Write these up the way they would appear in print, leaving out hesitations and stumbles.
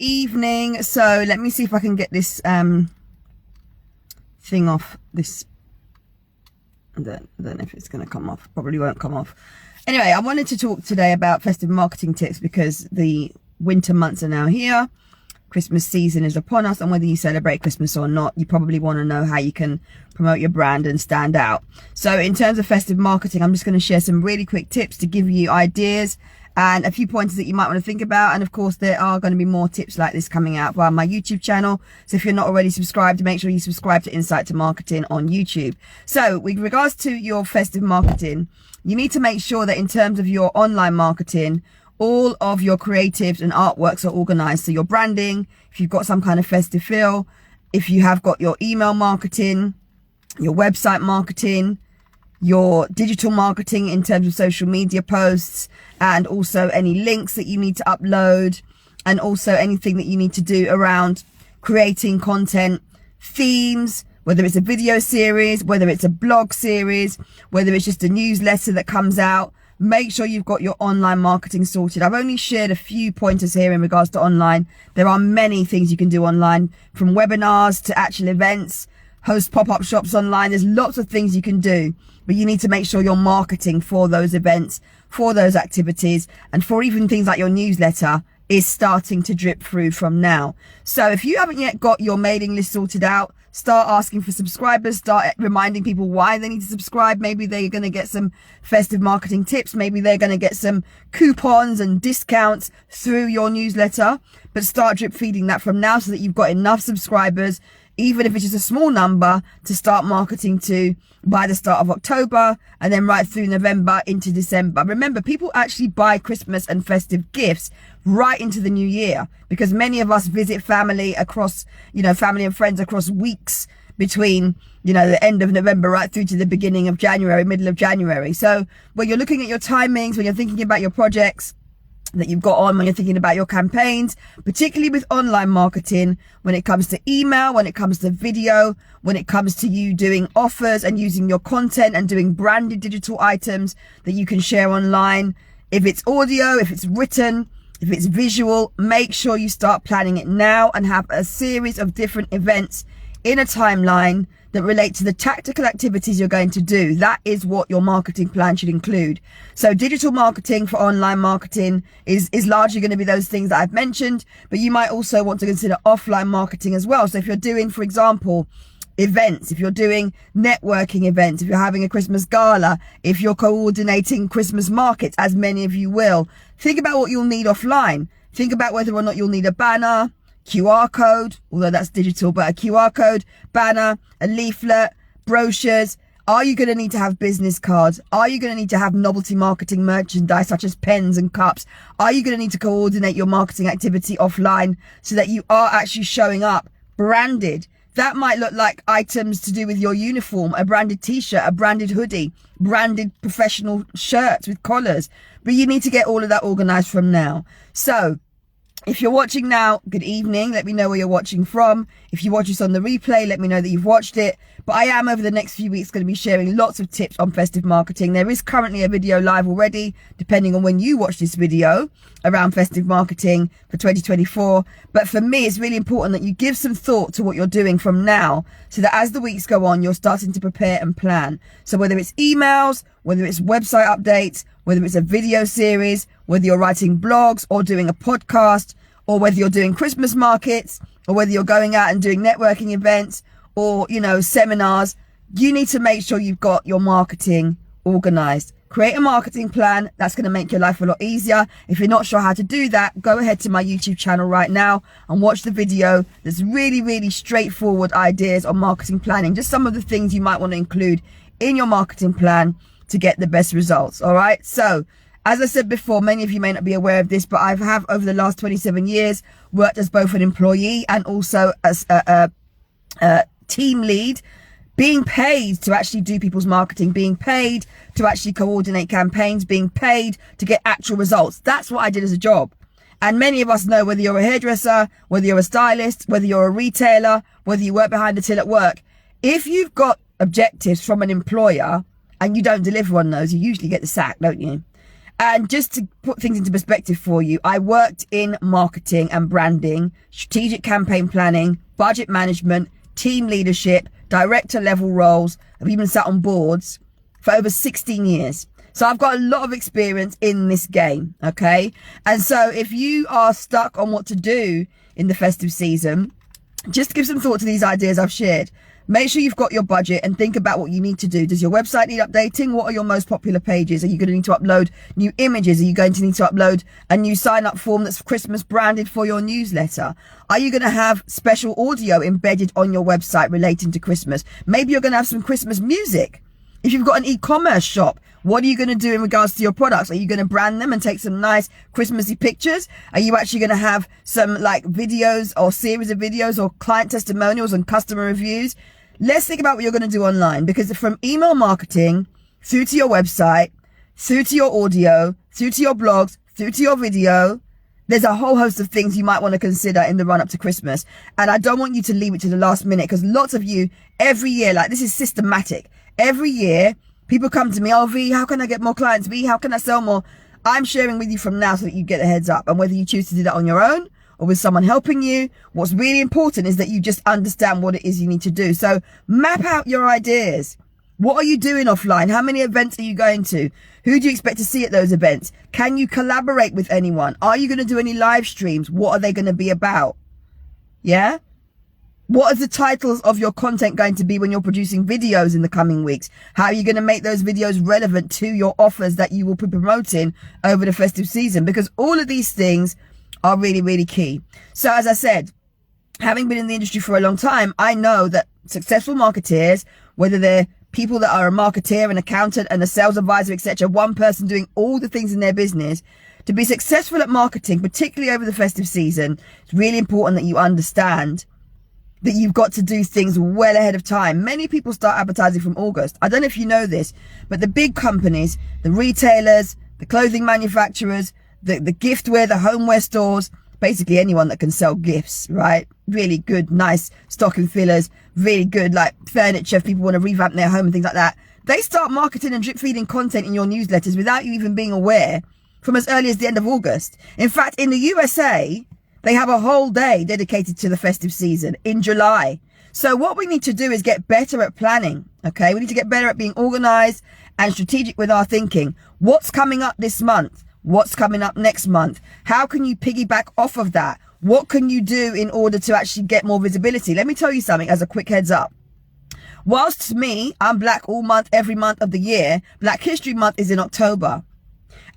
evening. So let me see if I can get this thing off this. I don't know if it's going to come off. Probably won't come off. Anyway, I wanted to talk today about festive marketing tips because the winter months are now here. Christmas season is upon us, and whether you celebrate Christmas or not, you probably want to know how you can promote your brand and stand out. So in terms of festive marketing, I'm just going to share some really quick tips to give you ideas and a few pointers that you might want to think about. And of course, there are going to be more tips like this coming out via my YouTube channel. So if you're not already subscribed, make sure you subscribe to Insight to Marketing on YouTube. So with regards to your festive marketing, you need to make sure that in terms of your online marketing, all of your creatives and artworks are organized. So your branding, if you've got some kind of festive feel, if you have got your email marketing, your website marketing, your digital marketing in terms of social media posts, and also any links that you need to upload, and also anything that you need to do around creating content, themes, whether it's a video series, whether it's a blog series, whether it's just a newsletter that comes out. Make sure you've got your online marketing sorted. I've only shared a few pointers here in regards to online. There are many things you can do online, from webinars to actual events, host pop-up shops online. There's lots of things you can do, but you need to make sure you're marketing for those events, for those activities, and for even things like your newsletter is starting to drip through from now. So if you haven't yet got your mailing list sorted out, start asking for subscribers, start reminding people why they need to subscribe. Maybe they're going to get some festive marketing tips. Maybe they're going to get some coupons and discounts through your newsletter, but start drip feeding that from now so that you've got enough subscribers, even if it's just a small number, to start marketing to by the start of October, and then right through November into December. Remember, people actually buy Christmas and festive gifts right into the new year, because many of us visit family across, family and friends across weeks between, the end of November right through to the beginning of January, middle of January. So when you're looking at your timings, when you're thinking about your projects that you've got on, when you're thinking about your campaigns, particularly with online marketing, when it comes to email, when it comes to video, when it comes to you doing offers and using your content and doing branded digital items that you can share online. If it's audio, if it's written, if it's visual, make sure you start planning it now and have a series of different events in a timeline that relate to the tactical activities you're going to do. That is what your marketing plan should include. So digital marketing for online marketing is largely going to be those things that I've mentioned, but you might also want to consider offline marketing as well. So if you're doing, for example, events, if you're doing networking events, if you're having a Christmas gala, if you're coordinating Christmas markets, as many of you will, think about what you'll need offline. Think about whether or not you'll need a banner, QR code, although that's digital, but a QR code, banner, a leaflet, brochures. Are you going to need to have business cards? Are you going to need to have novelty marketing merchandise such as pens and cups? Are you going to need to coordinate your marketing activity offline so that you are actually showing up branded? That might look like items to do with your uniform, a branded t-shirt, a branded hoodie, branded professional shirts with collars, but you need to get all of that organized from now. So if you're watching now, good evening. Let me know where you're watching from. If you watch this on the replay, let me know that you've watched it. But I am over the next few weeks going to be sharing lots of tips on festive marketing. There is currently a video live already, depending on when you watch this video, around festive marketing for 2024. But for me, it's really important that you give some thought to what you're doing from now, so that as the weeks go on, you're starting to prepare and plan. So whether it's emails, whether it's website updates, whether it's a video series, whether you're writing blogs or doing a podcast, or whether you're doing Christmas markets, or whether you're going out and doing networking events or, seminars, you need to make sure you've got your marketing organized. Create a marketing plan. That's going to make your life a lot easier. If you're not sure how to do that, go ahead to my YouTube channel right now and watch the video. There's really, really straightforward ideas on marketing planning. Just some of the things you might want to include in your marketing plan to get the best results. All right. So as I said before, many of you may not be aware of this, but I have over the last 27 years worked as both an employee and also as a team lead, being paid to actually do people's marketing, being paid to actually coordinate campaigns, being paid to get actual results. That's what I did as a job. And many of us know, whether you're a hairdresser, whether you're a stylist, whether you're a retailer, whether you work behind the till at work, if you've got objectives from an employer and you don't deliver on those, you usually get the sack, don't you? And just to put things into perspective for you, I worked in marketing and branding, strategic campaign planning, budget management, team leadership, director level roles. I've even sat on boards for over 16 years. So I've got a lot of experience in this game, okay? And so if you are stuck on what to do in the festive season, just give some thought to these ideas I've shared. Make sure you've got your budget and think about what you need to do. Does your website need updating? What are your most popular pages? Are you going to need to upload new images? Are you going to need to upload a new sign-up form that's Christmas branded for your newsletter? Are you going to have special audio embedded on your website relating to Christmas? Maybe you're going to have some Christmas music. If you've got an e-commerce shop, what are you going to do in regards to your products? Are you going to brand them and take some nice Christmassy pictures? Are you actually going to have some like videos or series of videos or client testimonials and customer reviews? Let's think about what you're going to do online, because from email marketing through to your website, through to your audio, through to your blogs, through to your video, there's a whole host of things you might want to consider in the run up to Christmas. And I don't want you to leave it to the last minute, because lots of you every year, like this is systematic. Every year people come to me, oh V, how can I get more clients? V, how can I sell more? I'm sharing with you from now so that you get a heads up. And whether you choose to do that on your own or with someone helping you, what's really important is that you just understand what it is you need to do. So map out your ideas. What are you doing offline? How many events are you going to? Who do you expect to see at those events? Can you collaborate with anyone? Are you going to do any live streams? What are they going to be about? Yeah? What are the titles of your content going to be when you're producing videos in the coming weeks? How are you going to make those videos relevant to your offers that you will be promoting over the festive season? Because all of these things are really, really key. So as I said, having been in the industry for a long time, I know that successful marketeers, whether they're people that are a marketeer, an accountant, and a sales advisor, etc., one person doing all the things in their business, to be successful at marketing, particularly over the festive season, it's really important that you understand that you've got to do things well ahead of time. Many people start advertising from August. I don't know if you know this, but the big companies, the retailers, the clothing manufacturers, the giftware, the homeware stores, basically anyone that can sell gifts, right? Really good, nice stocking fillers, really good like furniture if people want to revamp their home and things like that. They start marketing and drip feeding content in your newsletters without you even being aware from as early as the end of August. In fact, in the USA, they have a whole day dedicated to the festive season in July. So what we need to do is get better at planning, okay? We need to get better at being organized and strategic with our thinking. What's coming up this month? What's coming up next month? How can you piggyback off of that? What can you do in order to actually get more visibility? Let me tell you something as a quick heads up. Whilst to me, I'm black all month, every month of the year, Black History Month is in October.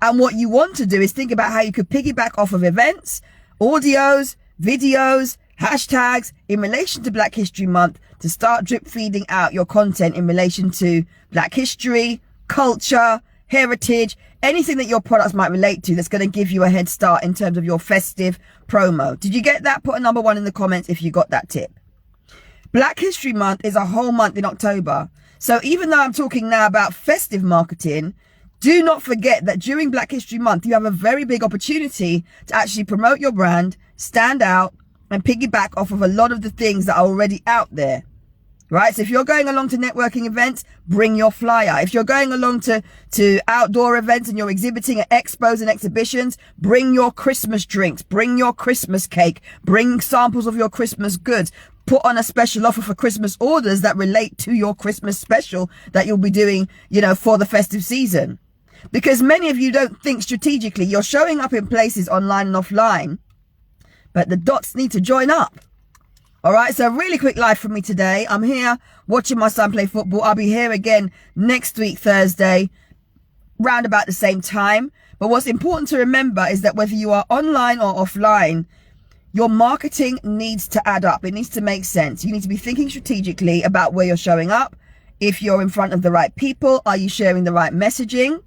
And what you want to do is think about how you could piggyback off of events, audios, videos, hashtags in relation to Black History Month to start drip feeding out your content in relation to Black history, culture, heritage, anything that your products might relate to that's going to give you a head start in terms of your festive promo. Did you get that? Put a number 1 in the comments if you got that tip. Black History Month is a whole month in October. So even though I'm talking now about festive marketing, do not forget that during Black History Month, you have a very big opportunity to actually promote your brand, stand out, and piggyback off of a lot of the things that are already out there. Right? So if you're going along to networking events, bring your flyer. If you're going along to outdoor events and you're exhibiting at expos and exhibitions, bring your Christmas drinks, bring your Christmas cake, bring samples of your Christmas goods. Put on a special offer for Christmas orders that relate to your Christmas special that you'll be doing, you know, for the festive season. Because many of you don't think strategically. You're showing up in places online and offline, but the dots need to join up. All right, so really quick live from me today. I'm here watching my son play football. I'll be here again next week, Thursday, round about the same time. But what's important to remember is that whether you are online or offline, your marketing needs to add up. It needs to make sense. You need to be thinking strategically about where you're showing up. If you're in front of the right people, are you sharing the right messaging?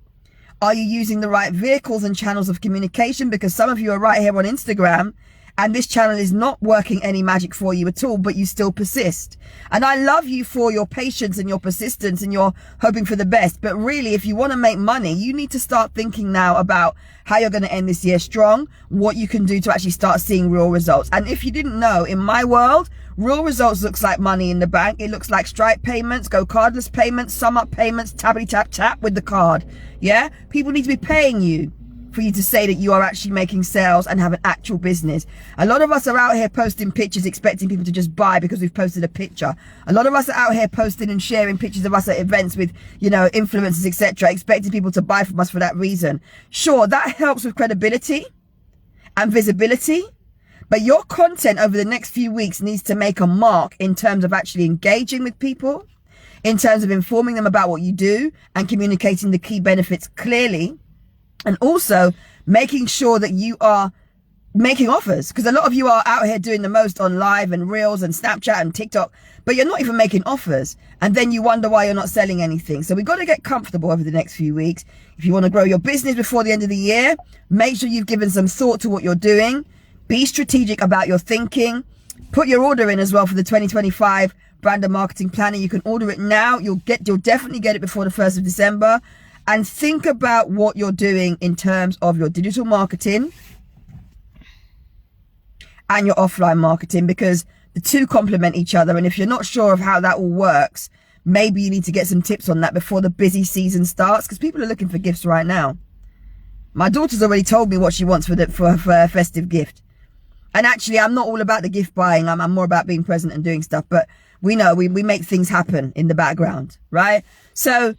Are you using the right vehicles and channels of communication? Because some of you are right here on Instagram and this channel is not working any magic for you at all, but you still persist. And I love you for your patience and your persistence and your hoping for the best. But really, if you want to make money, you need to start thinking now about how you're going to end this year strong, what you can do to actually start seeing real results. And if you didn't know, in my world, real results looks like money in the bank. It looks like Stripe payments, Go Cardless payments, sum up payments, tappity tap tap with the card. Yeah, people need to be paying you for you to say that you are actually making sales and have an actual business. A lot of us are out here posting pictures expecting people to just buy because we've posted a picture. A lot of us are out here posting and sharing pictures of us at events with, you know, influencers, etc., expecting people to buy from us for that reason. Sure, that helps with credibility and visibility, but your content over the next few weeks needs to make a mark in terms of actually engaging with people, in terms of informing them about what you do and communicating the key benefits clearly. And also making sure that you are making offers, because a lot of you are out here doing the most on live and reels and Snapchat and TikTok, but you're not even making offers. And then you wonder why you're not selling anything. So we've got to get comfortable over the next few weeks. If you want to grow your business before the end of the year, make sure you've given some thought to what you're doing. Be strategic about your thinking. Put your order in as well for the 2025 brand and marketing planner. You can order it now. You'll definitely get it before the 1st of December. And think about what you're doing in terms of your digital marketing and your offline marketing, because the two complement each other. And if you're not sure of how that all works, maybe you need to get some tips on that before the busy season starts, because people are looking for gifts right now. My daughter's already told me what she wants for her festive gift. And actually, I'm not all about the gift buying. I'm more about being present and doing stuff. But we know we make things happen in the background, right? So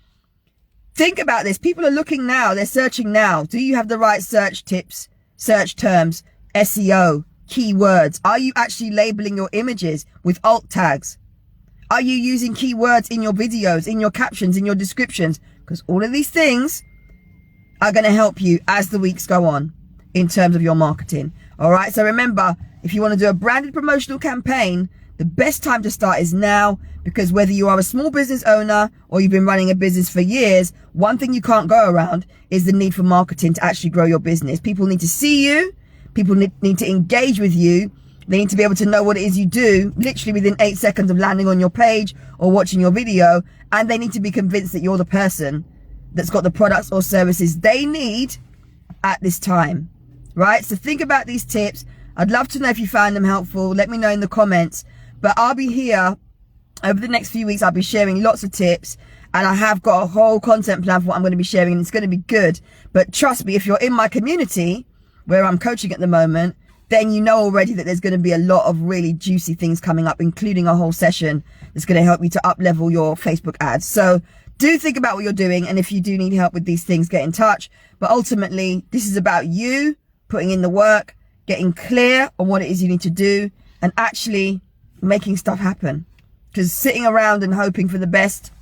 think about this. People are looking now. They're searching now. Do you have the right search tips, search terms, SEO, keywords? Are you actually labeling your images with alt tags? Are you using keywords in your videos, in your captions, in your descriptions? Because all of these things are going to help you as the weeks go on in terms of your marketing. All right. So remember, if you want to do a branded promotional campaign, the best time to start is now, because whether you are a small business owner or you've been running a business for years, one thing you can't go around is the need for marketing to actually grow your business. People need to see you. People need to engage with you. They need to be able to know what it is you do, literally within 8 seconds of landing on your page or watching your video. And they need to be convinced that you're the person that's got the products or services they need at this time, right? So think about these tips. I'd love to know if you found them helpful. Let me know in the comments. But I'll be here over the next few weeks. I'll be sharing lots of tips, and I have got a whole content plan for what I'm going to be sharing, and it's going to be good. But trust me, if you're in my community where I'm coaching at the moment, then you know already that there's going to be a lot of really juicy things coming up, including a whole session that's going to help you to up level your Facebook ads. So do think about what you're doing. And if you do need help with these things, get in touch. But ultimately, this is about you putting in the work, getting clear on what it is you need to do, and actually making stuff happen. Because sitting around and hoping for the best,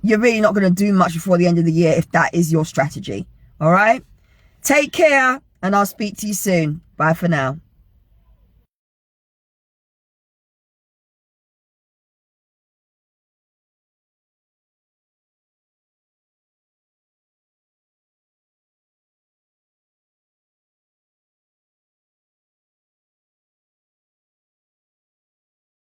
you're really not going to do much before the end of the year if that is your strategy. All right? Take care, and I'll speak to you soon. Bye for now.